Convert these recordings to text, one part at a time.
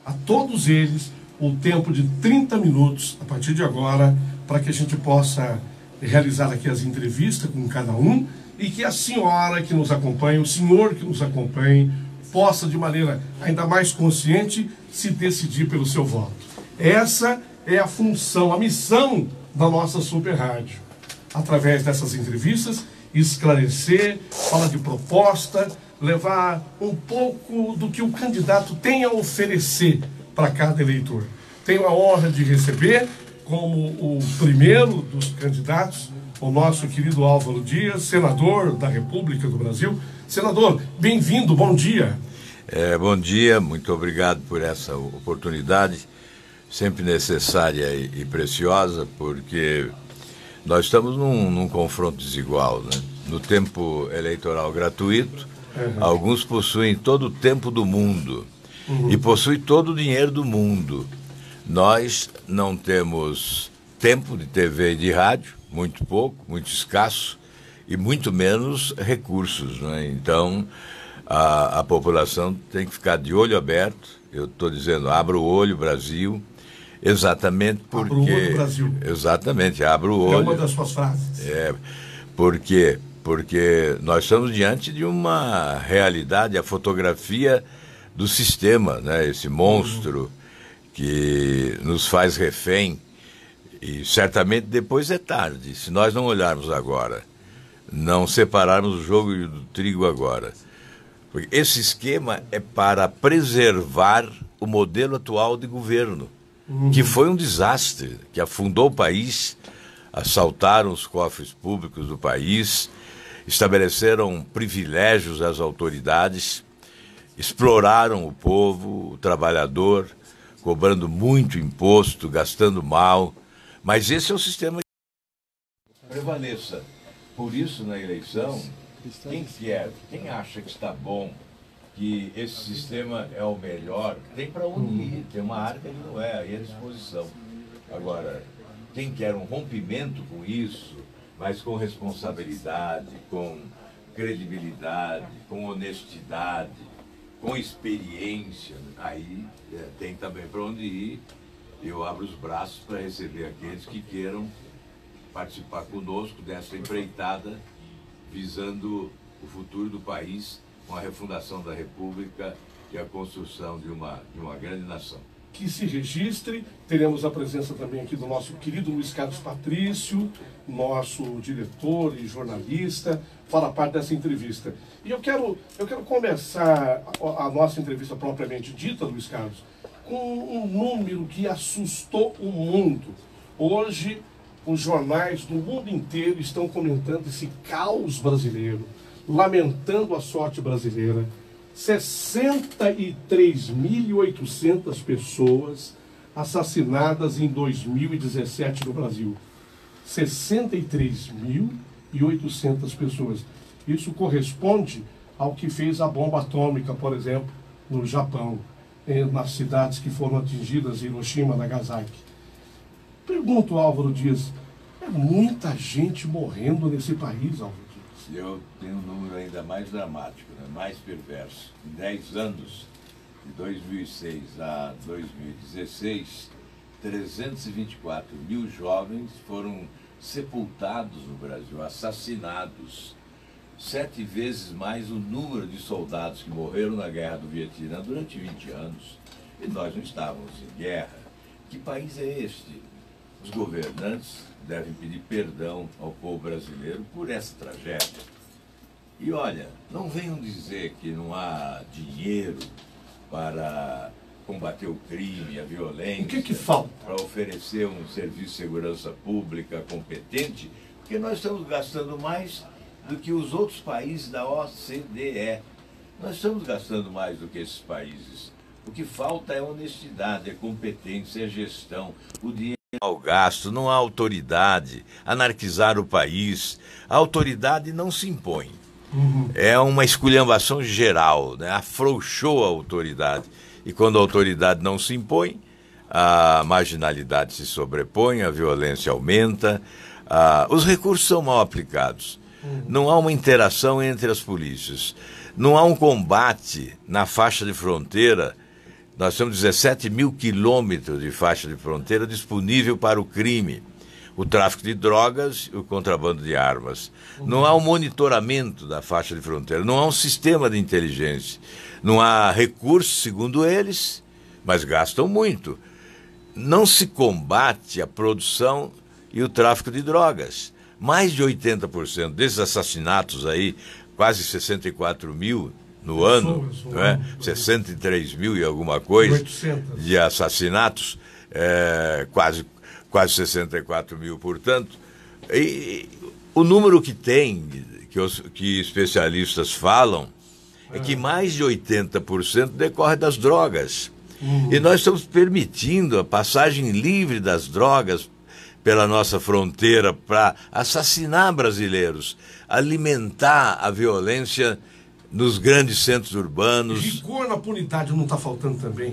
a todos eles o tempo de 30 minutos, a partir de agora, para que a gente possa realizar aqui as entrevistas com cada um e que a senhora que nos acompanha, o senhor que nos acompanhe, possa de maneira ainda mais consciente se decidir pelo seu voto. Essa é a função, a missão da nossa Super Rádio. Através dessas entrevistas, esclarecer, falar de proposta, levar um pouco do que o candidato tem a oferecer para cada eleitor. Tenho a honra de receber, como o primeiro dos candidatos, o nosso querido Álvaro Dias, senador da República do Brasil. Senador, bem-vindo, bom dia. Bom dia, muito obrigado por essa oportunidade, sempre necessária e preciosa, porque nós estamos num confronto desigual, né? No tempo eleitoral gratuito, alguns possuem todo o tempo do mundo e possuem todo o dinheiro do mundo. Nós não temos tempo de TV e de rádio, muito pouco, muito escasso, e muito menos recursos, né? Então, a população tem que ficar de olho aberto. Eu estou dizendo, abra o olho, Brasil, exatamente porque... Abra o olho, Brasil. Exatamente, abra o olho. É uma das suas frases. Por quê? Porque nós estamos diante de uma realidade, a fotografia do sistema, né? Esse monstro que nos faz refém, e certamente depois é tarde, se nós não olharmos agora, não separarmos o jogo do trigo agora. Porque esse esquema é para preservar o modelo atual de governo, que foi um desastre, que afundou o país, assaltaram os cofres públicos do país, estabeleceram privilégios às autoridades, exploraram o povo, o trabalhador, cobrando muito imposto, gastando mal. Mas esse é o sistema que prevaleça. Por isso, na eleição, quem acha que está bom, que esse sistema é o melhor, tem para onde ir. Tem uma área que ele não é, aí é disposição. Agora, quem quer um rompimento com isso, mas com responsabilidade, com credibilidade, com honestidade, com experiência, aí tem também para onde ir. Eu abro os braços para receber aqueles que queiram participar conosco dessa empreitada visando o futuro do país com a refundação da República e a construção de uma grande nação. Que se registre, teremos a presença também aqui do nosso querido Luiz Carlos Patrício, nosso diretor e jornalista, fala parte dessa entrevista. E eu quero começar a nossa entrevista propriamente dita, Luiz Carlos, com um número que assustou o mundo. Hoje, os jornais do mundo inteiro estão comentando esse caos brasileiro, lamentando a sorte brasileira. 63.800 pessoas assassinadas em 2017 no Brasil. 63.800 pessoas. Isso corresponde ao que fez a bomba atômica, por exemplo, no Japão, nas cidades que foram atingidas, Hiroshima, Nagasaki. Pergunto, Álvaro Dias, é muita gente morrendo nesse país, Álvaro Dias? Eu tenho um número ainda mais dramático, né? Mais perverso. Em 10 anos, de 2006 a 2016, 324 mil jovens foram sepultados no Brasil, assassinados. 7 vezes mais o número de soldados que morreram na Guerra do Vietnã durante 20 anos. E nós não estávamos em guerra. Que país é este? Os governantes devem pedir perdão ao povo brasileiro por essa tragédia. E olha, não venham dizer que não há dinheiro para combater o crime, a violência. O que falta? Para oferecer um serviço de segurança pública competente, porque nós estamos gastando mais do que os outros países da OCDE. Nós estamos gastando mais do que esses países. O que falta é honestidade, é competência, é gestão. O dinheiro ao gasto, não há autoridade, anarquizar o país. A autoridade não se impõe. É uma esculhambação geral, né? Afrouxou a autoridade. E quando a autoridade não se impõe, a marginalidade se sobrepõe, a violência aumenta, os recursos são mal aplicados. Não há uma interação entre as polícias. Não há um combate na faixa de fronteira Nós temos 17 mil quilômetros de faixa de fronteira disponível para o crime, o tráfico de drogas e o contrabando de armas. Não há um monitoramento da faixa de fronteira, não há um sistema de inteligência, não há recursos, segundo eles, mas gastam muito. Não se combate a produção e o tráfico de drogas. Mais de 80% desses assassinatos aí, quase 64 mil no ano, não é? 63 mil e alguma coisa 800. de assassinatos, quase 64 mil, portanto. E o número que tem, que especialistas falam, é que mais de 80% decorre das drogas. E nós estamos permitindo a passagem livre das drogas pela nossa fronteira para assassinar brasileiros, alimentar a violência nos grandes centros urbanos. Rigor na punidade não está faltando também?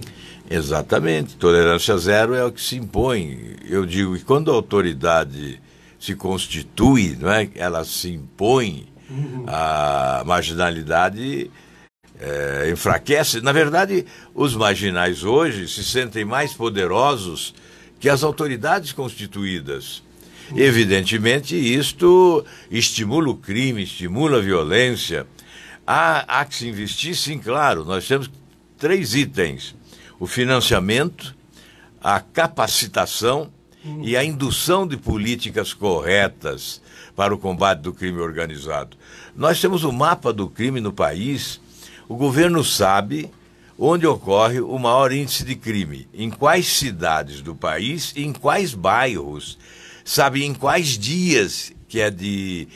Exatamente. Tolerância zero é o que se impõe. Eu digo que quando a autoridade se constitui, não é? Ela se impõe, a marginalidade enfraquece. Na verdade, os marginais hoje se sentem mais poderosos que as autoridades constituídas. Evidentemente, isto estimula o crime, estimula a violência. Há que se investir, sim, claro. Nós temos 3 itens: o financiamento, a capacitação e a indução de políticas corretas para o combate do crime organizado. Nós temos o mapa do crime no país. O governo sabe onde ocorre o maior índice de crime, em quais cidades do país e em quais bairros. Sabe em quais dias, que é de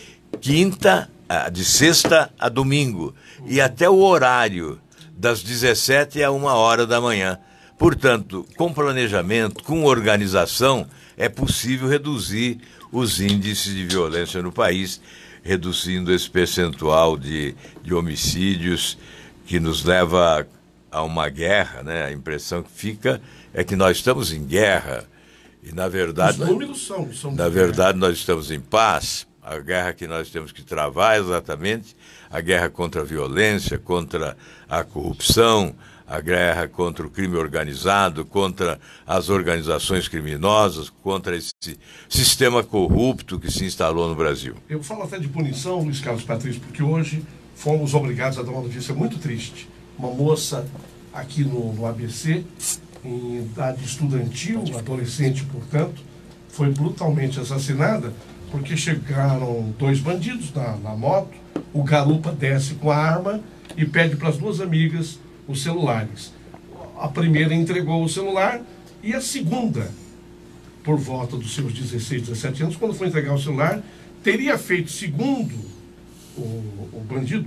sexta a domingo, e até o horário, das 17 a 1h da manhã. Portanto, com planejamento, com organização, é possível reduzir os índices de violência no país, reduzindo esse percentual de homicídios que nos leva a uma guerra, né? A impressão que fica é que nós estamos em guerra e, na verdade, os números são na verdade, nós estamos em paz. A guerra que nós temos que travar é exatamente a guerra contra a violência, contra a corrupção, a guerra contra o crime organizado, contra as organizações criminosas, contra esse sistema corrupto que se instalou no Brasil. Eu falo até de punição, Luiz Carlos Patrício, porque hoje fomos obrigados a dar uma notícia muito triste. Uma moça aqui no ABC, em idade estudantil, adolescente, portanto, foi brutalmente assassinada porque chegaram 2 bandidos na moto, o garupa desce com a arma e pede para as 2 amigas os celulares. A primeira entregou o celular e a segunda, por volta dos seus 16, 17 anos, quando foi entregar o celular, teria feito, segundo o bandido,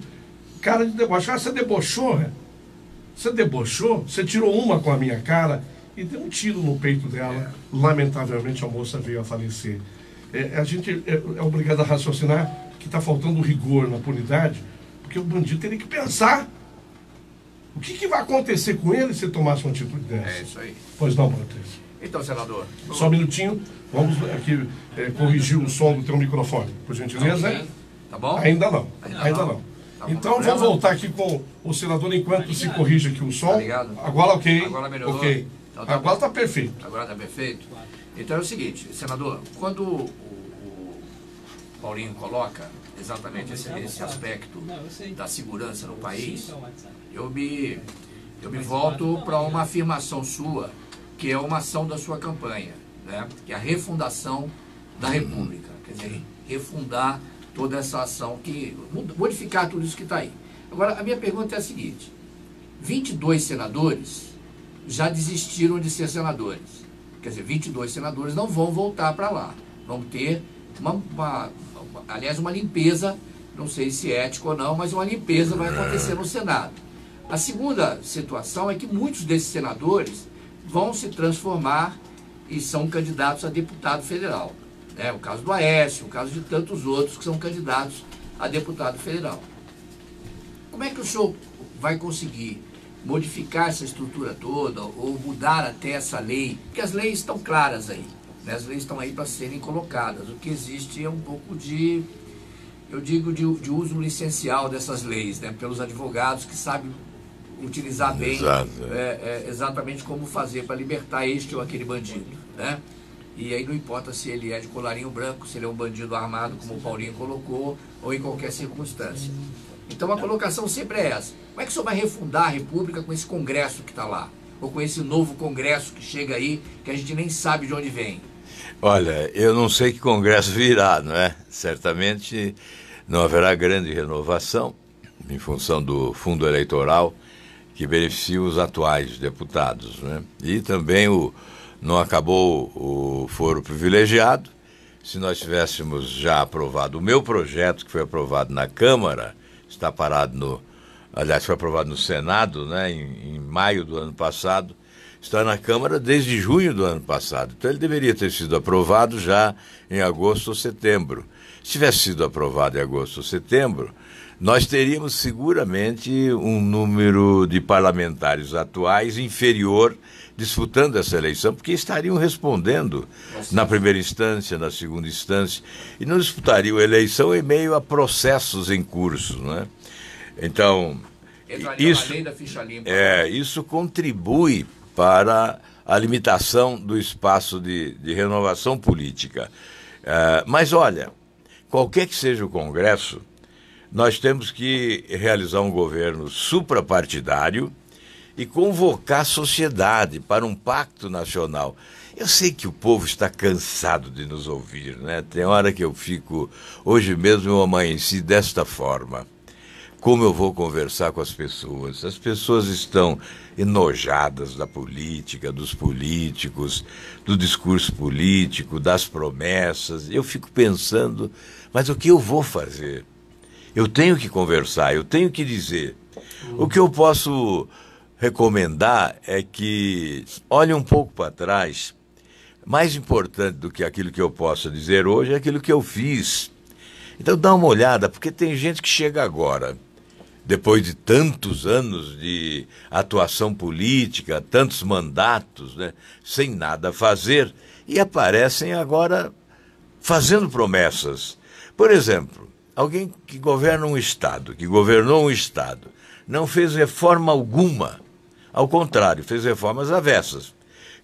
cara de deboche. Você debochou, né? Você debochou? Você tirou uma com a minha cara e deu um tiro no peito dela. Lamentavelmente, a moça veio a falecer. A gente é obrigado a raciocinar que está faltando rigor na punidade, porque o bandido teria que pensar o que vai acontecer com ele se tomasse uma atitude dessa. É isso aí. Pois não, Patrícia. Então, senador... Só um minutinho, vamos aqui corrigir o som do teu microfone, por gentileza. Okay. Tá bom? Ainda não. Ainda não. Tá, então vamos voltar aqui com o senador enquanto se corrige aqui o som. Tá ligado? Agora ok. Agora melhorou. Ok. Então, tá agora está perfeito. Agora está perfeito. Então é o seguinte, senador, quando o Paulinho coloca exatamente esse aspecto da segurança no país, eu me volto para uma afirmação sua, que é uma ação da sua campanha, né? Que é a refundação da República, quer dizer, refundar toda essa ação, modificar tudo isso que está aí. Agora, a minha pergunta é a seguinte: 22 senadores já desistiram de ser senadores. Quer dizer, 22 senadores não vão voltar para lá. Vão ter aliás, uma limpeza, não sei se é ético ou não, mas uma limpeza vai acontecer no Senado. A segunda situação é que muitos desses senadores vão se transformar e são candidatos a deputado federal. Né? O caso do Aécio, o caso de tantos outros que são candidatos a deputado federal. Como é que o senhor vai conseguir modificar essa estrutura toda ou mudar até essa lei? Porque as leis estão claras aí, né? As leis estão aí para serem colocadas. O que existe é um pouco de, eu digo, de uso licencial dessas leis, né? Pelos advogados que sabem utilizar bem Exato. exatamente como fazer para libertar este ou aquele bandido, né? E aí não importa se ele é de colarinho branco, se ele é um bandido armado, como o Paulinho colocou, ou em qualquer circunstância. Então a colocação sempre é essa. Como é que o senhor vai refundar a República com esse Congresso que está lá? Ou com esse novo Congresso que chega aí, que a gente nem sabe de onde vem? Olha, eu não sei que Congresso virá, não é? Certamente não haverá grande renovação em função do fundo eleitoral que beneficia os atuais deputados, né? E também não acabou o foro privilegiado. Se nós tivéssemos já aprovado o meu projeto, que foi aprovado na Câmara, está parado aliás, foi aprovado no Senado, né, em maio do ano passado, está na Câmara desde junho do ano passado. Então ele deveria ter sido aprovado já em agosto ou setembro. Se tivesse sido aprovado em agosto ou setembro, nós teríamos seguramente um número de parlamentares atuais inferior disputando essa eleição, porque estariam respondendo na primeira instância, na segunda instância, e não disputariam a eleição em meio a processos em curso, não é? Então, isso contribui para a limitação do espaço de renovação política. Mas, olha, qualquer que seja o Congresso, nós temos que realizar um governo suprapartidário e convocar a sociedade para um pacto nacional. Eu sei que o povo está cansado de nos ouvir, né? Tem hora que eu fico... Hoje mesmo eu amanheci desta forma. Como eu vou conversar com as pessoas? As pessoas estão enojadas da política, dos políticos, do discurso político, das promessas. Eu fico pensando, mas o que eu vou fazer? Eu tenho que conversar, eu tenho que dizer. O que eu posso recomendar é que olhe um pouco para trás. Mais importante do que aquilo que eu posso dizer hoje é aquilo que eu fiz. Então dá uma olhada, porque tem gente que chega agora, depois de tantos anos de atuação política, tantos mandatos, né, sem nada a fazer, e aparecem agora fazendo promessas. Por exemplo, alguém que governa um Estado, que governou um Estado, não fez reforma alguma. Ao contrário, fez reformas avessas.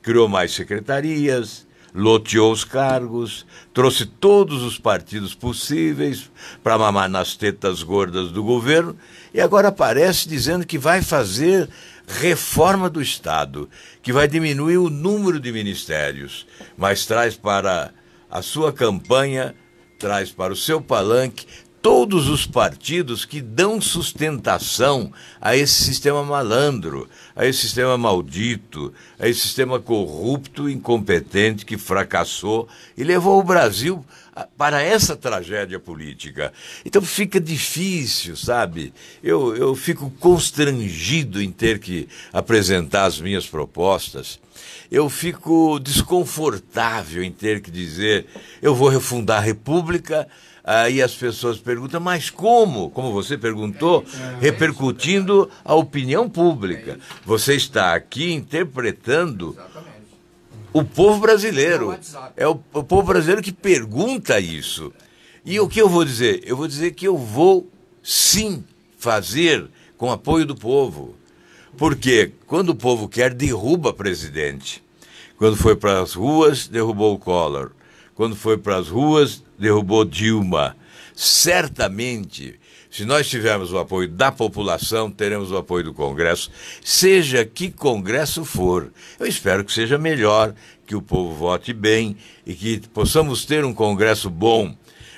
Criou mais secretarias, loteou os cargos, trouxe todos os partidos possíveis para mamar nas tetas gordas do governo e agora aparece dizendo que vai fazer reforma do Estado, que vai diminuir o número de ministérios, mas traz para a sua campanha, traz para o seu palanque todos os partidos que dão sustentação a esse sistema malandro, a esse sistema maldito, a esse sistema corrupto, incompetente, que fracassou e levou o Brasil para essa tragédia política. Então fica difícil, sabe? Eu fico constrangido em ter que apresentar as minhas propostas. Eu fico desconfortável em ter que dizer, eu vou refundar a República. Aí as pessoas perguntam, mas como? Como você perguntou, repercutindo a opinião pública. Você está aqui interpretando o povo brasileiro. É o povo brasileiro que pergunta isso. E o que eu vou dizer? Eu vou dizer que eu vou, sim, fazer com apoio do povo. Porque quando o povo quer, derruba presidente. Quando foi para as ruas, derrubou o Collor. Quando foi para as ruas, derrubou Dilma. Certamente, se nós tivermos o apoio da população, teremos o apoio do Congresso, seja que Congresso for. Eu espero que seja melhor, que o povo vote bem e que possamos ter um Congresso bom.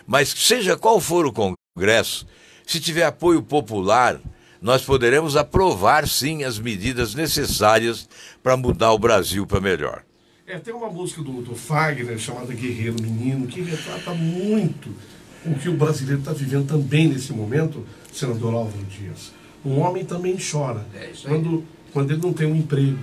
Mas seja qual for o Congresso, se tiver apoio popular, nós poderemos aprovar, sim, as medidas necessárias para mudar o Brasil para melhor. Tem uma música do Fagner chamada Guerreiro Menino, que retrata muito o que o brasileiro está vivendo também nesse momento, senador Álvaro Dias. Um homem também chora quando ele não tem um emprego.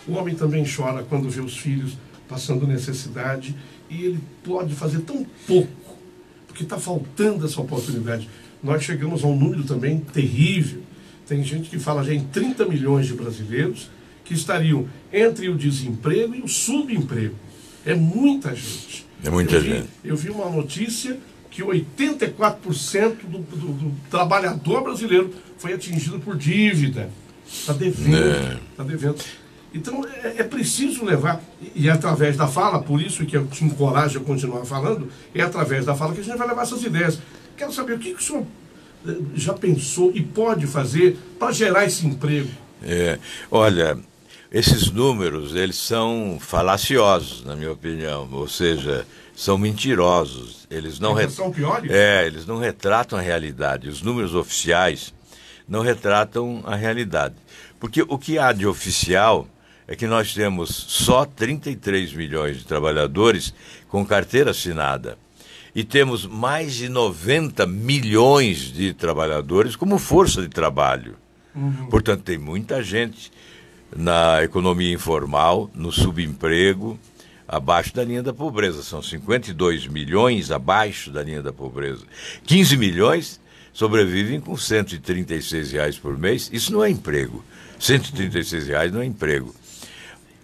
O homem também chora quando vê os filhos passando necessidade e ele pode fazer tão pouco, porque está faltando essa oportunidade. Nós chegamos a um número também terrível. Tem gente que fala já em 30 milhões de brasileiros que estariam entre o desemprego e o subemprego. É muita gente. É muita gente. Eu vi uma notícia que 84% do trabalhador brasileiro foi atingido por dívida. Está devendo. Está devendo. Então, é preciso levar, e é através da fala, por isso que eu te encorajo a continuar falando, é através da fala que a gente vai levar essas ideias. Quero saber o que o senhor já pensou e pode fazer para gerar esse emprego. Olha, esses números, eles são falaciosos, na minha opinião, ou seja, são mentirosos. Eles não são piores? Eles não retratam a realidade. Os números oficiais não retratam a realidade. Porque o que há de oficial é que nós temos só 33 milhões de trabalhadores com carteira assinada. E temos mais de 90 milhões de trabalhadores como força de trabalho. Portanto, tem muita gente na economia informal, no subemprego, abaixo da linha da pobreza. São 52 milhões abaixo da linha da pobreza. 15 milhões sobrevivem com R$136 por mês. Isso não é emprego. R$136 não é emprego.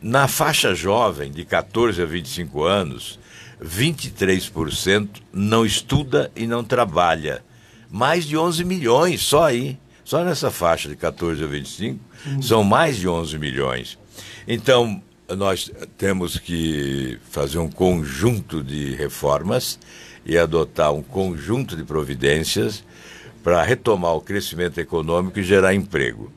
Na faixa jovem, de 14 a 25 anos, 23% não estuda e não trabalha. Mais de 11 milhões, só aí. Só nessa faixa de 14 a 25, são mais de 11 milhões. Então, nós temos que fazer um conjunto de reformas e adotar um conjunto de providências para retomar o crescimento econômico e gerar emprego.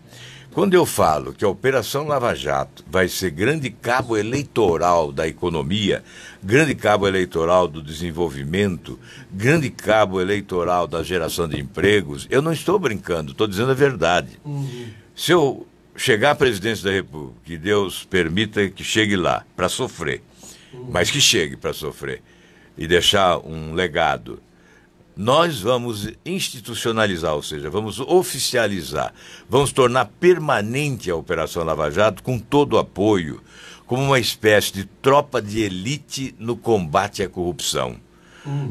Quando eu falo que a Operação Lava Jato vai ser grande cabo eleitoral da economia, grande cabo eleitoral do desenvolvimento, grande cabo eleitoral da geração de empregos, eu não estou brincando, estou dizendo a verdade. Se eu chegar à presidência da República, que Deus permita que chegue lá para sofrer, mas que chegue para sofrer e deixar um legado, nós vamos institucionalizar, ou seja, vamos oficializar, vamos tornar permanente a Operação Lava Jato com todo o apoio, como uma espécie de tropa de elite no combate à corrupção,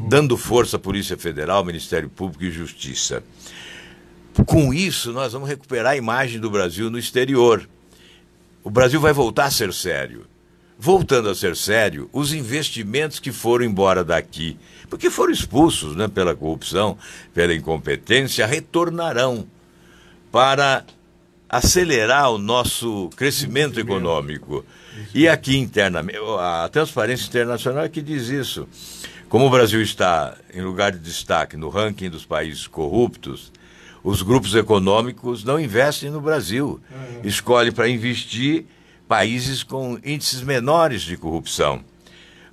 dando força à Polícia Federal, Ministério Público e Justiça. Com isso, nós vamos recuperar a imagem do Brasil no exterior. O Brasil vai voltar a ser sério. Voltando a ser sério, os investimentos que foram embora daqui, porque foram expulsos, né, pela corrupção, pela incompetência, retornarão para acelerar o nosso crescimento econômico. E aqui internamente, a Transparência Internacional é que diz isso. Como o Brasil está em lugar de destaque no ranking dos países corruptos, os grupos econômicos não investem no Brasil. Escolhem para investir países com índices menores de corrupção.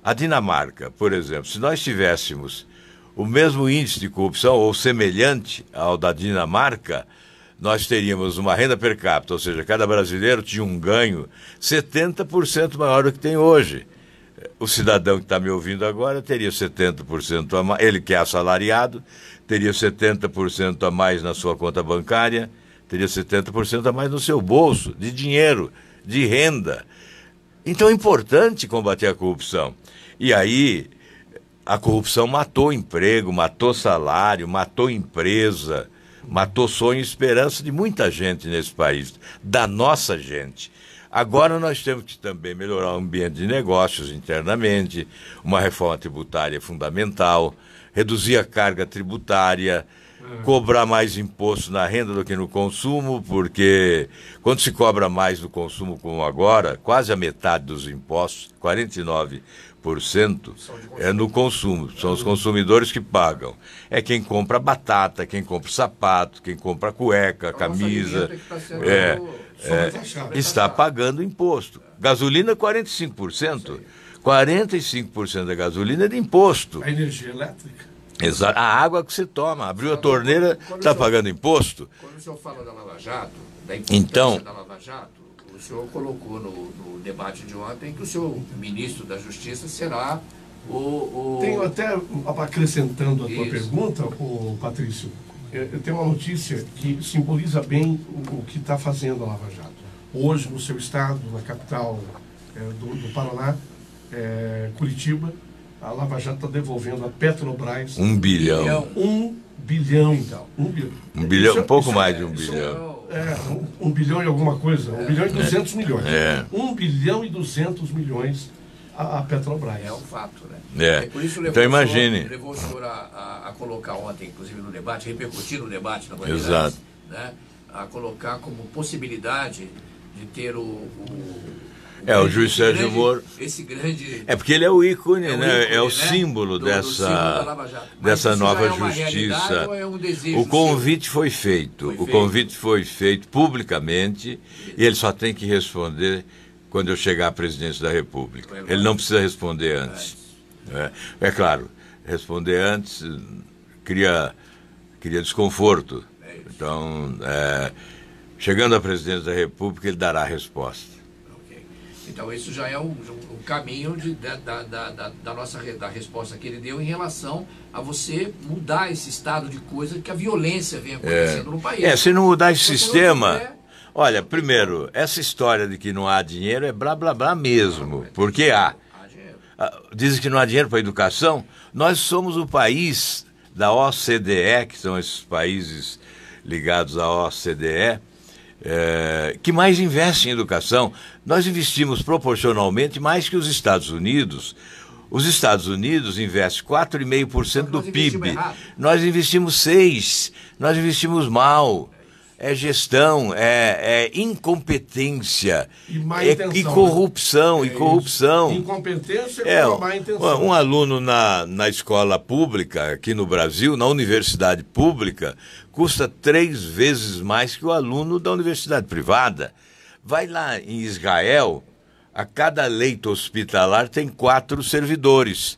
A Dinamarca, por exemplo, se nós tivéssemos o mesmo índice de corrupção ou semelhante ao da Dinamarca, nós teríamos uma renda per capita, ou seja, cada brasileiro tinha um ganho 70% maior do que tem hoje. O cidadão que está me ouvindo agora teria 70% a mais, ele que é assalariado, teria 70% a mais na sua conta bancária, teria 70% a mais no seu bolso, de dinheiro, de renda. Então é importante combater a corrupção. E aí, a corrupção matou emprego, matou salário, matou empresa, matou sonho e esperança de muita gente nesse país, da nossa gente. Agora nós temos que também melhorar o ambiente de negócios internamente, uma reforma tributária fundamental, reduzir a carga tributária, cobrar mais imposto na renda do que no consumo, porque quando se cobra mais no consumo como agora, quase a metade dos impostos, 49%, é no consumo. São os consumidores que pagam. É quem compra batata, quem compra sapato, quem compra cueca, camisa. Está pagando imposto. Gasolina, 45%. 45% da gasolina é de imposto. A energia elétrica. Exato. A água que você toma, abriu a torneira, está pagando imposto. Quando o senhor fala da Lava Jato, da importância da Lava Jato, o senhor colocou no debate de ontem que o seu ministro da Justiça será o... Tenho até, acrescentando a tua pergunta, Patrício, eu tenho uma notícia que simboliza bem o que está fazendo a Lava Jato. Hoje, no seu estado, na capital do Paraná, Curitiba, a Lava Jato está devolvendo a Petrobras 1 bilhão. 1 bilhão. Então, 1 bilhão. 1 bilhão, um pouco mais de 1 bilhão. 1 bilhão e alguma coisa. 1 bilhão e 200 milhões. 1 bilhão e 200 milhões a Petrobras. É um fato, né? Por isso então imagine. Levou o senhor a colocar ontem, inclusive no debate, repercutir no debate na Bandeirantes, exato, né? a colocar como possibilidade de ter o juiz Sérgio Moro. Esse grande... É porque ele é o ícone, né? É o né? símbolo do símbolo da Lava Jato. dessa nova já é uma justiça. Ou é um desejo O convite foi feito. O convite foi feito publicamente e ele só tem que responder quando eu chegar à presidência da República. Ele não precisa responder antes. É claro, responder antes cria desconforto. Então, chegando à presidência da República, ele dará a resposta. Então, isso já é um caminho da resposta que ele deu em relação a você mudar esse estado de coisa que a violência vem acontecendo no país. Se não mudar esse sistema... Olha, primeiro, essa história de que não há dinheiro é blá, blá, blá mesmo, porque há. Dizem que não há dinheiro para a educação. Nós somos o país da OCDE, que são esses países ligados à OCDE, que mais investe em educação. Nós investimos proporcionalmente mais que os Estados Unidos. Os Estados Unidos investem 4,5% do PIB. Nós investimos 6%. Nós investimos mal. É gestão, é incompetência, e corrupção, Incompetência com má intenção. Um aluno na escola pública, aqui no Brasil, na universidade pública, custa 3 vezes mais que o aluno da universidade privada. Vai lá em Israel, a cada leito hospitalar tem 4 servidores.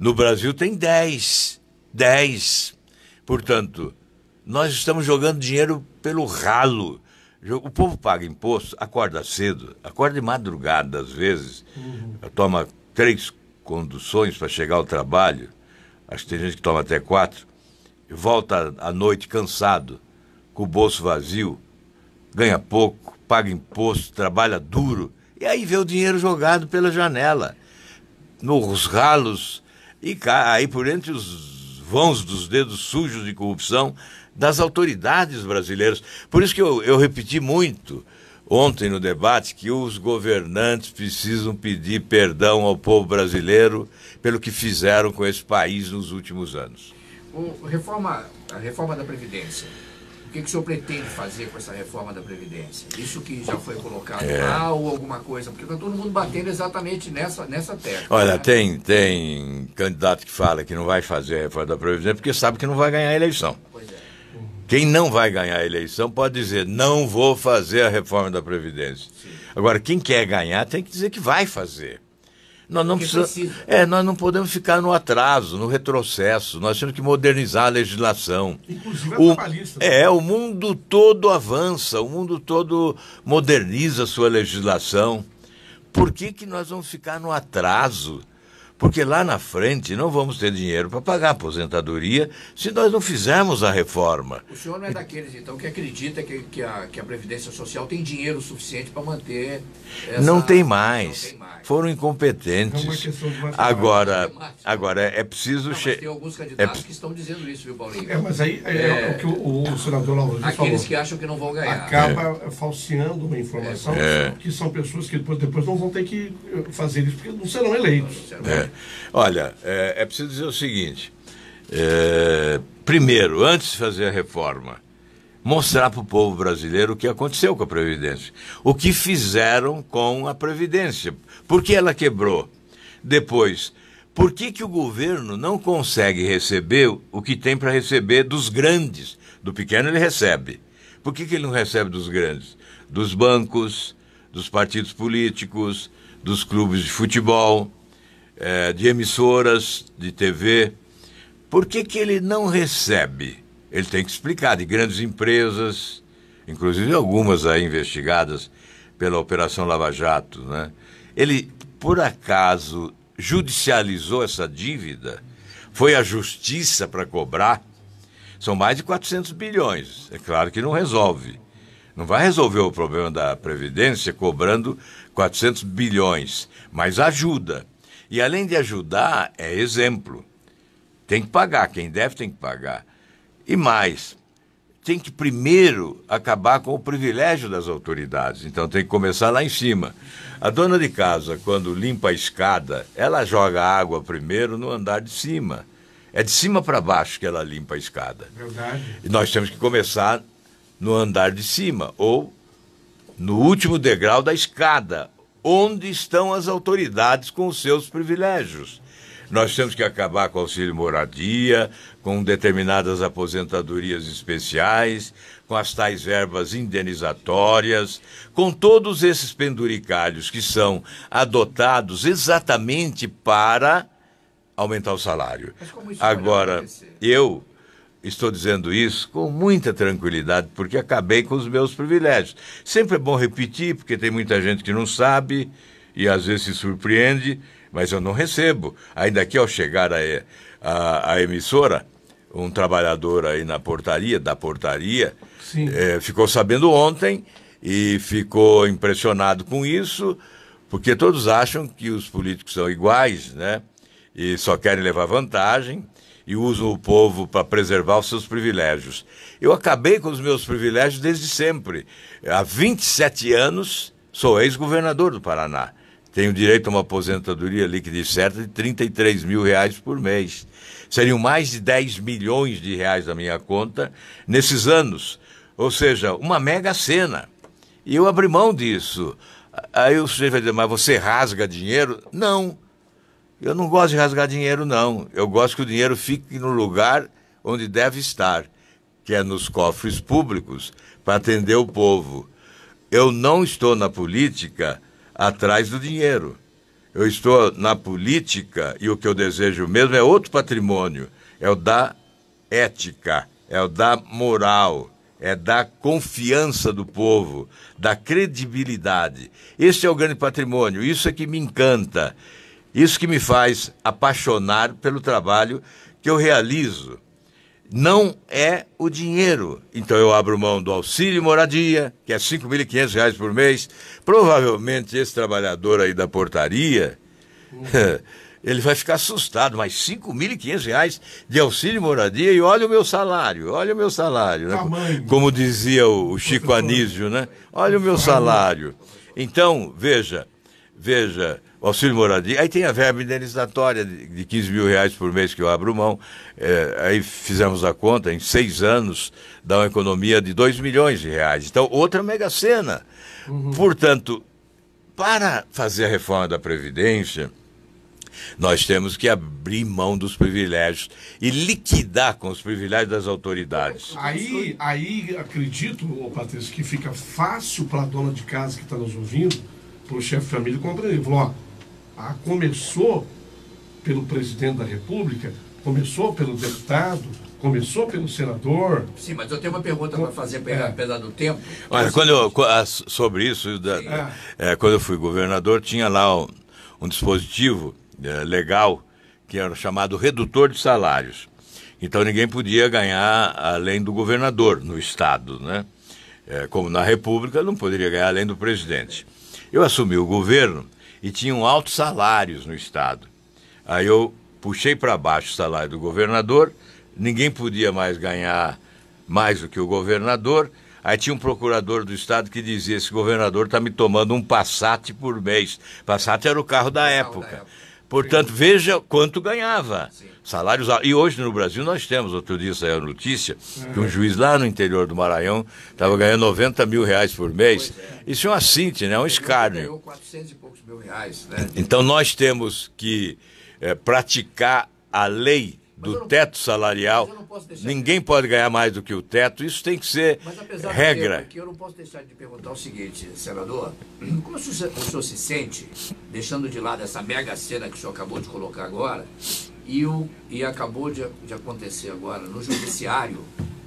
No Brasil tem 10. Portanto, nós estamos jogando dinheiro pelo ralo. O povo paga imposto, acorda cedo, acorda de madrugada às vezes, toma 3 conduções para chegar ao trabalho, acho que tem gente que toma até 4, e volta à noite cansado, com o bolso vazio, ganha pouco, paga imposto, trabalha duro, e aí vê o dinheiro jogado pela janela, nos ralos, e aí por entre os vãos dos dedos sujos de corrupção das autoridades brasileiras. Por isso que eu repeti muito ontem no debate que os governantes precisam pedir perdão ao povo brasileiro pelo que fizeram com esse país nos últimos anos. A reforma da Previdência. O que o senhor pretende fazer com essa reforma da Previdência? Isso que já foi colocado lá ou alguma coisa? Porque está todo mundo batendo exatamente nessa tecla. Olha, né? tem candidato que fala que não vai fazer a reforma da Previdência porque sabe que não vai ganhar a eleição. Pois é. Quem não vai ganhar a eleição pode dizer, não vou fazer a reforma da Previdência. Sim. Agora, quem quer ganhar tem que dizer que vai fazer. Nós não podemos ficar no atraso, no retrocesso. Nós temos que modernizar a legislação. Inclusive a trabalhista. O mundo todo avança, o mundo todo moderniza a sua legislação. Por que nós vamos ficar no atraso? Porque lá na frente não vamos ter dinheiro para pagar a aposentadoria se nós não fizermos a reforma. O senhor não é daqueles, então, que acredita que a Previdência Social tem dinheiro suficiente para manter essa... Não tem mais. Foram incompetentes. É uma questão de agora é preciso... Mas tem alguns candidatos que estão dizendo isso, viu, Paulinho? Mas aí é o que o senador Lauro falou. Aqueles que acham que não vão ganhar. Acaba falseando uma informação que são pessoas que depois não vão ter que fazer isso, porque não serão eleitos. Olha, é preciso dizer o seguinte, primeiro, antes de fazer a reforma, mostrar para o povo brasileiro o que aconteceu com a Previdência, o que fizeram com a Previdência, por que ela quebrou. Depois, por que o governo não consegue receber o que tem para receber dos grandes? Do pequeno ele recebe. Por que ele não recebe dos grandes? Dos bancos, dos partidos políticos, dos clubes de futebol, de emissoras de TV. Por que ele não recebe? Ele tem que explicar, de grandes empresas, inclusive algumas aí investigadas pela Operação Lava Jato, né? Ele, por acaso, judicializou essa dívida? Foi à justiça para cobrar? São mais de 400 bilhões. É claro que não resolve. Não vai resolver o problema da Previdência cobrando 400 bilhões, mas ajuda. E além de ajudar, é exemplo. Tem que pagar, quem deve tem que pagar. E mais, tem que primeiro acabar com o privilégio das autoridades. Então tem que começar lá em cima. A dona de casa, quando limpa a escada, ela joga água primeiro no andar de cima. É de cima para baixo que ela limpa a escada. Verdade. E nós temos que começar no andar de cima ou no último degrau da escada, onde estão as autoridades com os seus privilégios. Nós temos que acabar com o auxílio moradia, com determinadas aposentadorias especiais, com as tais verbas indenizatórias, com todos esses penduricalhos que são adotados exatamente para aumentar o salário. Agora, eu estou dizendo isso com muita tranquilidade, porque acabei com os meus privilégios. Sempre é bom repetir, porque tem muita gente que não sabe e às vezes se surpreende, mas eu não recebo. Ainda que ao chegar à emissora, um trabalhador aí da portaria, ficou sabendo ontem e ficou impressionado com isso, porque todos acham que os políticos são iguais, né? E só querem levar vantagem e usam o povo para preservar os seus privilégios. Eu acabei com os meus privilégios desde sempre. Há 27 anos sou ex-governador do Paraná. Tenho direito a uma aposentadoria líquida e certa de R$33 mil por mês. Seriam mais de 10 milhões de reais na minha conta nesses anos. Ou seja, uma mega cena. E eu abri mão disso. Aí o sujeito vai dizer, mas você rasga dinheiro? Não. Eu não gosto de rasgar dinheiro, não. Eu gosto que o dinheiro fique no lugar onde deve estar, que é nos cofres públicos, para atender o povo. Eu não estou na política atrás do dinheiro. Eu estou na política e o que eu desejo mesmo é outro patrimônio. É o da ética, é o da moral, é da confiança do povo, da credibilidade. Esse é o grande patrimônio, isso é que me encanta. Isso que me faz apaixonar pelo trabalho que eu realizo. Não é o dinheiro. Então eu abro mão do auxílio moradia, que é R$5.500 por mês. Provavelmente esse trabalhador aí da portaria, ele vai ficar assustado, mas R$5.500 de auxílio moradia e olha o meu salário, né? Como dizia o Chico Anísio, né? Olha o meu salário. Então, veja, o auxílio moradia, aí tem a verba indenizatória de R$15 mil por mês que eu abro mão, aí fizemos a conta, em 6 anos dá uma economia de R$2 milhões. Então, outra mega cena. Portanto, para fazer a reforma da Previdência, nós temos que abrir mão dos privilégios e liquidar com os privilégios das autoridades. Aí acredito, Patrício, que fica fácil para a dona de casa que está nos ouvindo, para o chefe de família compreender. Falou, começou pelo presidente da República, começou pelo deputado, começou pelo senador. Sim, mas eu tenho uma pergunta para fazer, apesar do tempo. Olha, sobre isso, quando eu fui governador, tinha lá um dispositivo legal que era chamado redutor de salários. Então ninguém podia ganhar além do governador no estado, né? Como na República, não poderia ganhar além do presidente. Eu assumi o governo e tinham altos salários no estado. Aí eu puxei para baixo o salário do governador, ninguém podia mais ganhar mais do que o governador. Aí tinha um procurador do estado que dizia, esse governador está me tomando um Passat por mês. Passat era o carro da época. Portanto, veja quanto ganhava. Salários altos. E hoje no Brasil nós temos, outro dia saiu a notícia, que um juiz lá no interior do Maranhão estava ganhando R$90 mil por mês. Isso é uma síntese, né? Um escárnio. Ganhou 400 e poucos mil reais, né? Então nós temos que praticar a lei do teto salarial. Ninguém pode ganhar mais do que o teto. Isso tem que ser regra. Mas eu não posso deixar de perguntar o seguinte, senador. Como o senhor se sente, deixando de lado essa mega cena que o senhor acabou de colocar agora, e acabou de acontecer agora no judiciário,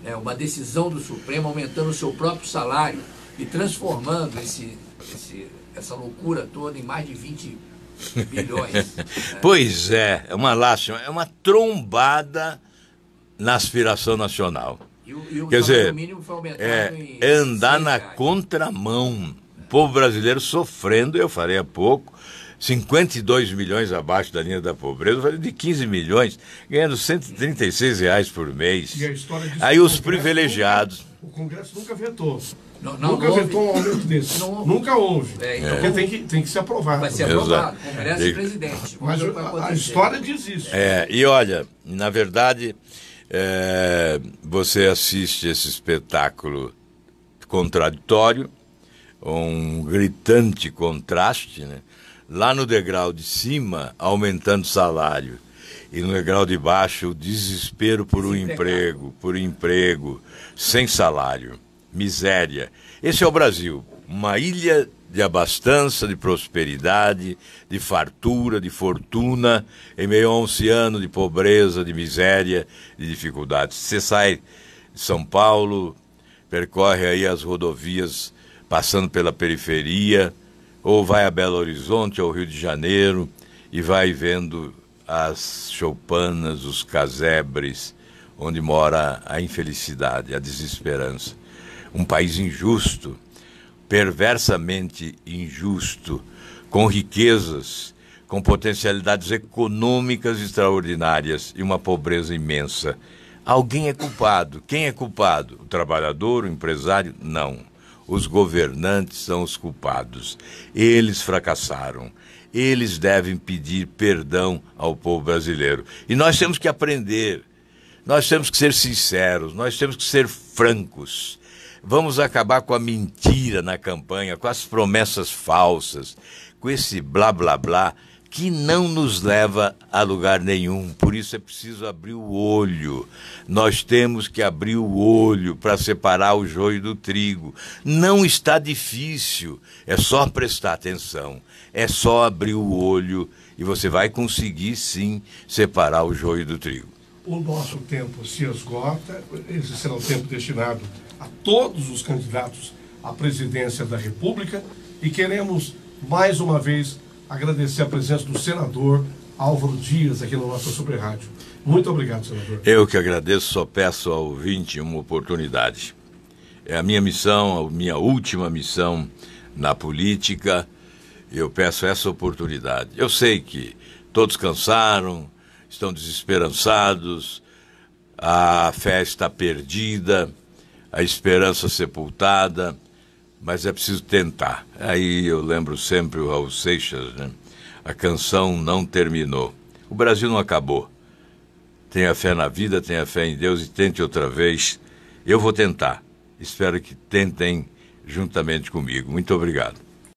né, uma decisão do Supremo aumentando o seu próprio salário e transformando essa loucura toda em mais de 20 bilhões. Né? Pois é uma lástima, é uma trombada na aspiração nacional. Quer dizer, mínimo foi aumentado é andar na contramão. O povo brasileiro sofrendo, eu falei há pouco, 52 milhões abaixo da linha da pobreza, eu falei de 15 milhões, ganhando R$136 por mês. E a história diz aí os privilegiados... O Congresso nunca vetou. Nunca vetou um aumento desse. Nunca houve. Então, porque tem que ser aprovado. Vai ser aprovado, Congresso e presidente. Mas a história diz isso. E olha, na verdade, você assiste esse espetáculo contraditório, um gritante contraste, né? Lá no degrau de cima, aumentando o salário, e no degrau de baixo, o desespero por um emprego, sem salário, miséria. Esse é o Brasil, uma ilha de abastança, de prosperidade, de fartura, de fortuna, em meio a um oceano de pobreza, de miséria, de dificuldades. Você sai de São Paulo, percorre aí as rodovias, passando pela periferia, ou vai a Belo Horizonte, ao Rio de Janeiro, e vai vendo as choupanas, os casebres, onde mora a infelicidade, a desesperança. Um país injusto, perversamente injusto, com riquezas, com potencialidades econômicas extraordinárias e uma pobreza imensa. Alguém é culpado. Quem é culpado? O trabalhador, o empresário? Não. Os governantes são os culpados. Eles fracassaram. Eles devem pedir perdão ao povo brasileiro. E nós temos que aprender. Nós temos que ser sinceros. Nós temos que ser francos. Vamos acabar com a mentira na campanha, com as promessas falsas, com esse blá blá blá que não nos leva a lugar nenhum. Por isso é preciso abrir o olho. Nós temos que abrir o olho para separar o joio do trigo. Não está difícil, é só prestar atenção, é só abrir o olho e você vai conseguir sim separar o joio do trigo. O nosso tempo se esgota, esse será o tempo destinado a todos os candidatos à presidência da República e queremos mais uma vez agradecer a presença do senador Álvaro Dias aqui no nosso Super Rádio. Muito obrigado, senador. Eu que agradeço, só peço ao ouvinte uma oportunidade. É a minha missão, a minha última missão na política. Eu peço essa oportunidade. Eu sei que todos cansaram, estão desesperançados, a fé está perdida, a esperança sepultada, mas é preciso tentar. Aí eu lembro sempre o Raul Seixas, né? A canção não terminou. O Brasil não acabou. Tenha fé na vida, tenha fé em Deus e tente outra vez. Eu vou tentar. Espero que tentem juntamente comigo. Muito obrigado.